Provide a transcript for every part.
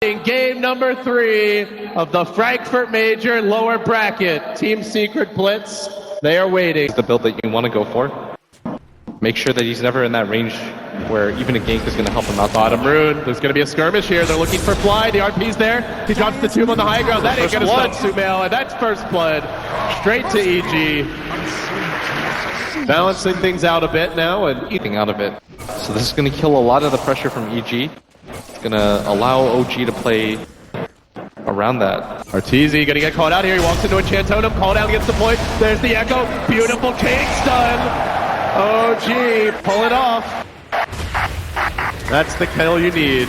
In game number 3 of the Frankfurt Major lower bracket, Team Secret Blitz, they are waiting. It's the build that you want to go for. Make sure that he's never in that range where even a gank is going to help him out. Bottom rune, there's going to be a skirmish here. They're looking for Fly. The RP's there. He drops the tomb on the high ground. That ain't going to stop Sumail, and that's first blood. Straight to EG. Balancing things out a bit now and eating out of it. So this is going to kill a lot of the pressure from EG. It's going to allow OG to play around that. Arteezy gonna get caught out here. He walks into a Chantotem. Call down gets deployed. There's the Echo. Beautiful King stun. OG, pull it off. That's the kill you need.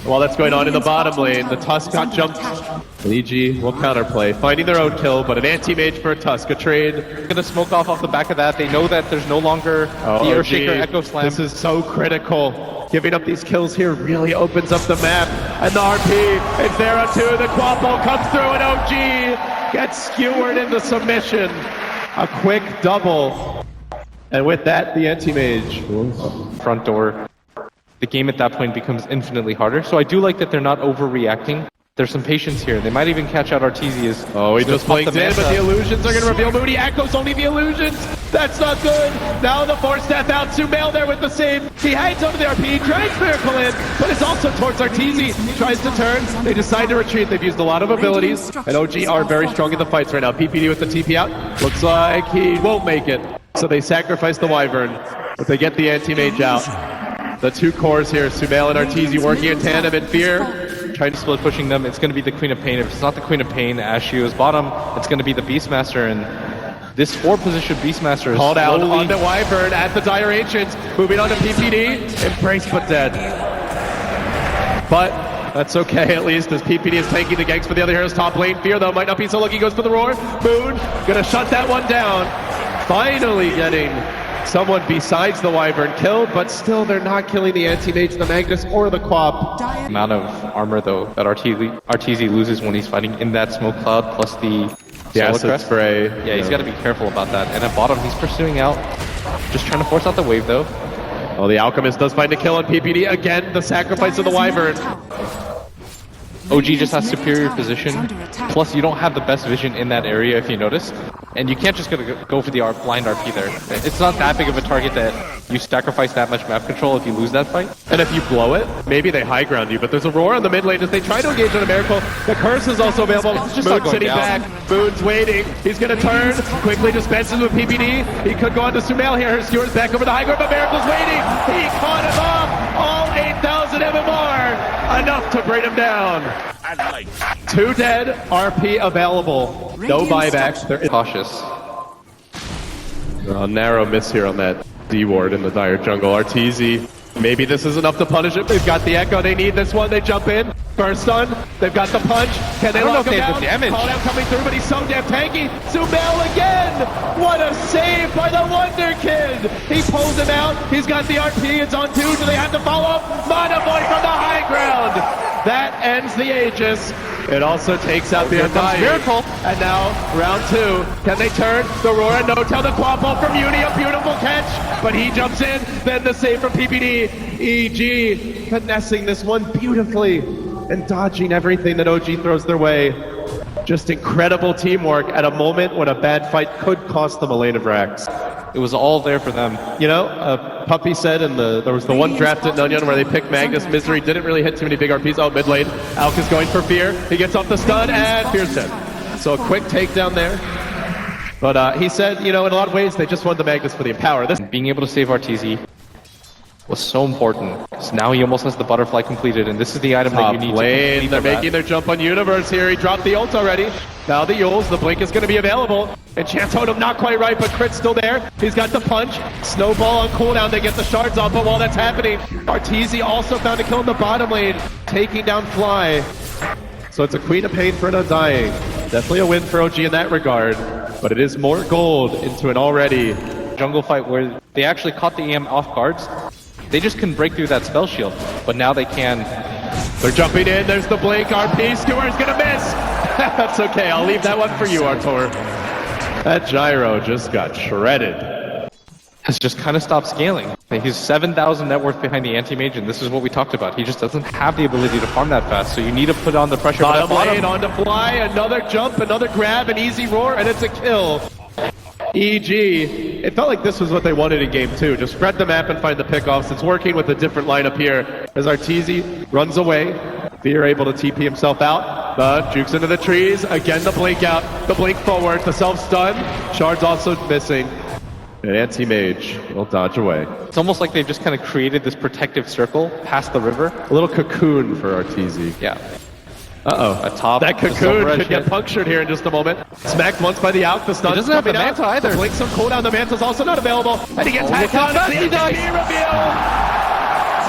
While that's going on in the bottom lane, the Tusk got jumped. EG will counterplay, finding their own kill, but an anti-mage for a Tusk, a trade. Gonna smoke off the back of that. They know that there's no longer the Earthshaker Echo Slam. This is so critical. Giving up these kills here really opens up the map. And the RP is there on 2. The Quapple comes through and OG gets skewered into submission. A quick double. And with that, the anti-mage. Front door. The game at that point becomes infinitely harder. So I do like that they're not overreacting. There's some patience here. They might even catch out Arteezy. Oh, he just blinked in, but the illusions are going to reveal Moody. Echoes only the illusions. That's not good. Now the Force Death out. Sumail there with the save. He hides over the RP, tries Miracle in, but it's also towards Arteezy. Tries to turn. They decide to retreat. They've used a lot of abilities, and OG are very strong in the fights right now. PPD with the TP out. Looks like he won't make it. So they sacrifice the Wyvern, but they get the anti-mage out. The 2 cores here, Sumail and Arteezy working in tandem in Fear. Trying to split pushing them. It's going to be the Queen of Pain. If it's not the Queen of Pain, Ashu is bottom. It's going to be the Beastmaster, and this 4-position Beastmaster is called out on the Wyvern at the Dire Ancients. Moving on to PPD. Embrace but dead. But that's okay at least, as PPD is taking the ganks for the other heroes. Top lane. Fear though might not be so lucky. Goes for the roar. Moon gonna shut that one down. Finally getting someone besides the Wyvern killed, but still they're not killing the Anti-Mage, the Magnus, or the Quap. Amount of armor though that Arteezy loses when he's fighting in that smoke cloud, plus the acid spray. Yeah, he's got to be careful about that. And at bottom, he's pursuing out, just trying to force out the wave though. Oh, the Alchemist does find a kill on PPD. Again, the sacrifice of the Wyvern. OG just has superior position, plus you don't have the best vision in that area if you notice, and you can't just go for the blind RP there. It's not that big of a target that you sacrifice that much map control if you lose that fight. And if you blow it, maybe they high ground you, but there's a roar on the mid lane as they try to engage on a miracle. The curse is also available. Moon sitting back, Moon's waiting, he's gonna turn, quickly dispenses with PPD. He could go on to Sumail here, Stewart's back over the high ground, but Miracle's waiting. He caught him off, all 8,000 MMR, enough to bring him down. 2 dead, RP available, no buybacks. They're cautious. A narrow miss here on that D-ward in the Dire jungle. Arteezy, maybe this is enough to punish him. They've got the Echo, they need this one, they jump in. First stun, they've got the punch. Can they lock him down? Call out coming through, but he's so damn tanky. Sumail again! What a save by the Wonder Kid! He pulls him out, he's got the RP, it's on 2, do they have to follow up? Mana Boy from the high ground! That ends the Aegis. It also takes out the Undying. Miracle. And now, round 2. Can they turn? The Aurora, no tell the Quapple from Uni, a beautiful catch. But he jumps in, then the save from PPD. EG finessing this one beautifully and dodging everything that OG throws their way. Just incredible teamwork at a moment when a bad fight could cost them a lane of racks. It was all there for them. You know, Puppy said there was the one draft at Nunyon where they picked Magnus. Misery didn't really hit too many big RPs. Oh, mid lane. Alk is going for Fear. He gets off the stun, and Fear's dead. So a quick takedown there. But he said, you know, in a lot of ways, they just wanted the Magnus for the Empower. Being able to save Arteezy was so important. So now he almost has the butterfly completed, and this is the item that you need to complete. They're making their jump on Universe here. He dropped the ult already. Now the Yules, the blink is going to be available. And Chantotem not quite right, but Crit's still there. He's got the punch. Snowball on cooldown. They get the shards off, but while that's happening, Arteezy also found a kill in the bottom lane, taking down Fly. So it's a Queen of Pain for an Undying. Definitely a win for OG in that regard, but it is more gold into an already jungle fight where they actually caught the EM off guards. They just couldn't break through that spell shield, but now they can. They're jumping in, there's the blink, RP, Stewart's gonna miss! That's okay, I'll leave that one for you, Artur. That gyro just got shredded. Has just kind of stopped scaling. He's 7,000 net worth behind the anti-mage, and this is what we talked about. He just doesn't have the ability to farm that fast, so you need to put on the pressure. Bottom lane on the fly, another jump, another grab, an easy roar, and it's a kill. EG, it felt like this was what they wanted in game 2. Just spread the map and find the pickoffs. It's working with a different lineup here as Arteezy runs away. Fear able to TP himself out, but jukes into the trees. Again, the blink out, the blink forward, the self-stun. Shard's also missing. An anti-mage will dodge away. It's almost like they've just kind of created this protective circle past the river. A little cocoon for Arteezy. Yeah. Uh-oh. Atop that cocoon could get punctured here in just a moment. Smacked once by the Alk. The stun's doesn't have the Manta either. The blink some cooldown. The Manta's also not available. And he gets hacked on. He does. Reveal.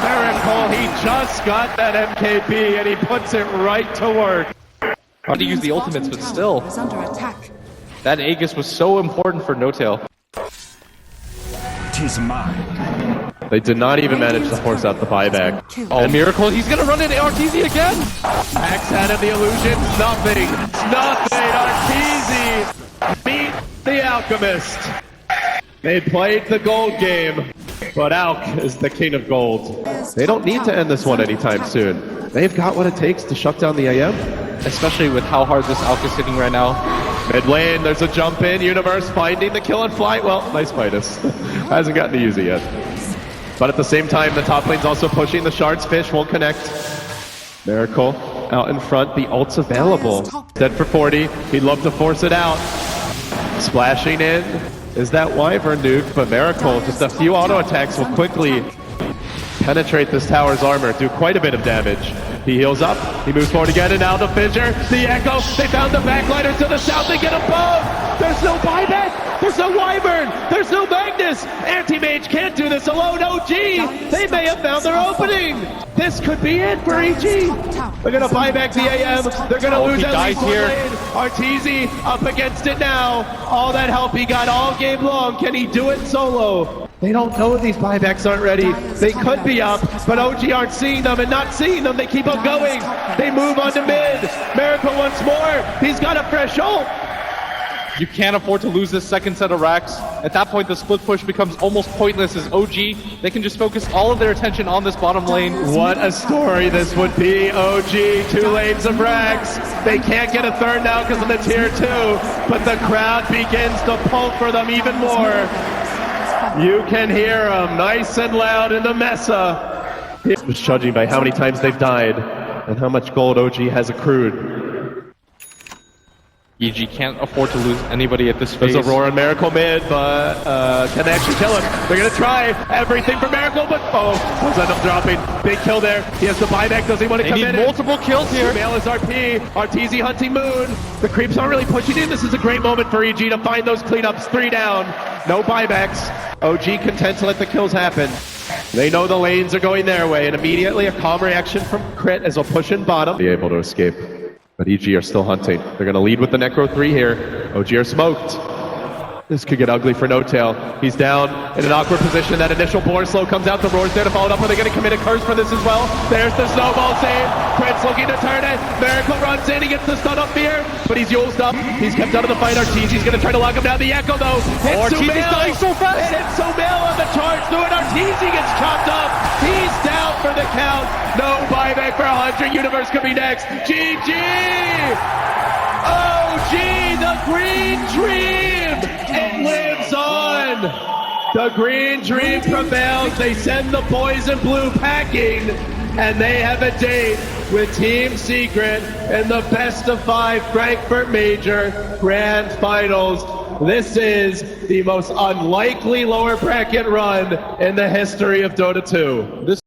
Miracle, he just got that MKB and he puts it right to work. Hard to use the ultimates, but still. That Aegis was so important for No Tail. 'Tis mine. They did not even manage to force out the buyback. Oh, Miracle, he's gonna run into Arteezy again! Axe had him the illusion, nothing. Arteezy beat the Alchemist. They played the gold game, but Alk is the king of gold. They don't need to end this one anytime soon. They've got what it takes to shut down the AM. Especially with how hard this Alk is hitting right now. Mid lane, there's a jump in. Universe finding the kill and flight. Well, nice Midas. Hasn't gotten to use it yet. But at the same time, the top lane's also pushing. The Shards fish won't connect. Miracle out in front. The ult's available. Dead for 40. He'd love to force it out. Splashing in is that Wyvern nuke, but Miracle, just a few auto attacks will quickly penetrate this tower's armor, do quite a bit of damage. He heals up, he moves forward again, and now the fissure, the echo, they found the backliner to the south, they get above! There's no buyback, there's no Wyvern, there's no Magnus! Anti-Mage can't do this alone, OG! They may have found their opening! This could be it for EG! They're gonna buy back the AM, they're gonna lose at least one lane. Arteezy up against it now, all that help he got all game long, can he do it solo? They don't know these buybacks aren't ready. They could be up, but OG aren't seeing them, and not seeing them, they keep on going. They move on to mid. Miracle once more. He's got a fresh ult. You can't afford to lose this second set of racks. At that point, the split push becomes almost pointless as OG. They can just focus all of their attention on this bottom lane. What a story this would be, OG. 2 lanes of racks. They can't get a third now because of the tier 2, but the crowd begins to pull for them even more. You can hear them nice and loud in the Mesa. Just judging by how many times they've died and how much gold OG has accrued. EG can't afford to lose anybody at this phase. There's Aurora and Miracle mid, but can they actually kill him? They're gonna try everything for Miracle, but does end up dropping. Big kill there. He has the buyback. Does he want to come in? They need multiple kills here. Mail is RP. Arteezy hunting Moon. The creeps aren't really pushing in. This is a great moment for EG to find those cleanups. 3 down. No buybacks. OG content to let the kills happen. They know the lanes are going their way, and immediately a calm reaction from Crit as they'll push in bottom. Be able to escape. But EG are still hunting. They're going to lead with the Necro 3 here. OG are smoked. This could get ugly for No Tail. He's down in an awkward position. That initial board slow comes out. The Roar's there to follow it up. Are they going to commit a curse for this as well? There's the snowball save. Crit's looking to turn it. Miracle runs in. He gets the stun up here, but he's used up. He's kept out of the fight. Arteezy's going to try to lock him down. The Echo, though, hits Arteezy's dying so fast. It hits Sumail on the charge through it. Arteezy gets chopped up. He's down for the count. No buyback for 100. Universe could be next. GG! OG, the green dream! It lives on! The green dream prevails. They send the boys in blue packing, and they have a date with Team Secret in the best of 5 Frankfurt Major Grand Finals. This is the most unlikely lower bracket run in the history of Dota 2.